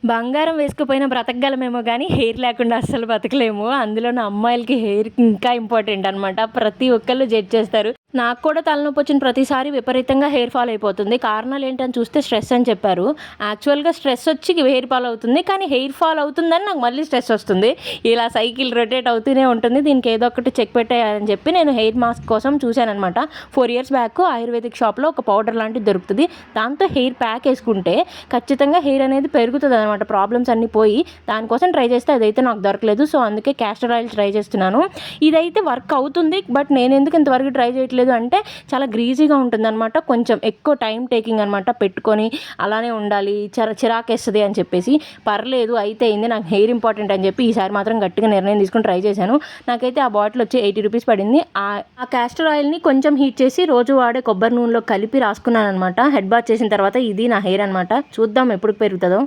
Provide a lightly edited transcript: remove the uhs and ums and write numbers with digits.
బంగారం వేసుకుపోయినా బ్రతకగలమేమో గానీ, హెయిర్ లేకుండా అస్సలు బతకలేము. అందులోను అమ్మాయిలకి హెయిర్ ఇంకా ఇంపార్టెంట్ అనమాట. ప్రతి ఒక్కళ్ళు జడ్జ్ చేస్తారు. నాకు కూడా తలనొప్పొచ్చిన ప్రతిసారి విపరీతంగా హెయిర్ ఫాల్ అయిపోతుంది. కారణాలేంటని చూస్తే స్ట్రెస్ అని చెప్పారు. యాక్చువల్‌గా స్ట్రెస్ వచ్చి హెయిర్ ఫాల్ అవుతుంది. కానీ హెయిర్ ఫాల్ అవుతుందని నాకు మళ్ళీ స్ట్రెస్ వస్తుంది. ఇలా సైకిల్ రొటేట్ అవుతూనే ఉంటుంది. దీనికి ఏదో ఒకటి చెక్ పెట్టేయాలని చెప్పి నేను హెయిర్ మాస్క్ కోసం చూశాననమాట. 4 ఇయర్స్ బ్యాక్ ఆయుర్వేదిక్ షాప్‌లో ఒక పౌడర్ లాంటిది దొరుకుతది. దాంతో హెయిర్ ప్యాక్ ఏసుకుంటే ఖచ్చితంగా హెయిర్ అనేది పెరుగుతదనమాట. ప్రాబ్లమ్స్ అన్నీ పోయి దానికోసం ట్రై చేస్తే అదైతే నాకు దొరకలేదు. సో, అందుకే క్యాస్టర్ ఆయిల్ ట్రై చేస్తున్నాను. ఇదైతే వర్క్ అవుతుంది. బట్ నేనెందుకు ఇంతవరకు ట్రై చేయట్లేదు అంటే చాలా గ్రీజీగా ఉంటుందనమాట. కొంచెం ఎక్కువ టైం టేకింగ్ అనమాట. పెట్టుకొని అలానే ఉండాలి. చిరాకేస్తది అని చెప్పేసి. పర్లేదు అయితే అయింది. నాకు హెయిర్ ఇంపార్టెంట్ అని చెప్పి ఈసారి మాత్రం గట్టిగా నిర్ణయం తీసుకొని ట్రై చేశాను. నాకైతే ఆ బాటిల్ వచ్చి 80 రూపీస్ పడింది. ఆ క్యాస్టర్ ఆయిల్‌ని కొంచెం హీట్ చేసి రోజు వాడే కొబ్బరి నూనెలో కలిపి రాసుకున్నాననమాట. హెడ్ బాత్ చేసిన తర్వాత ఇది నా హెయిర్ అనమాట. చూద్దాం ఎప్పుడు పెరుగుతదో.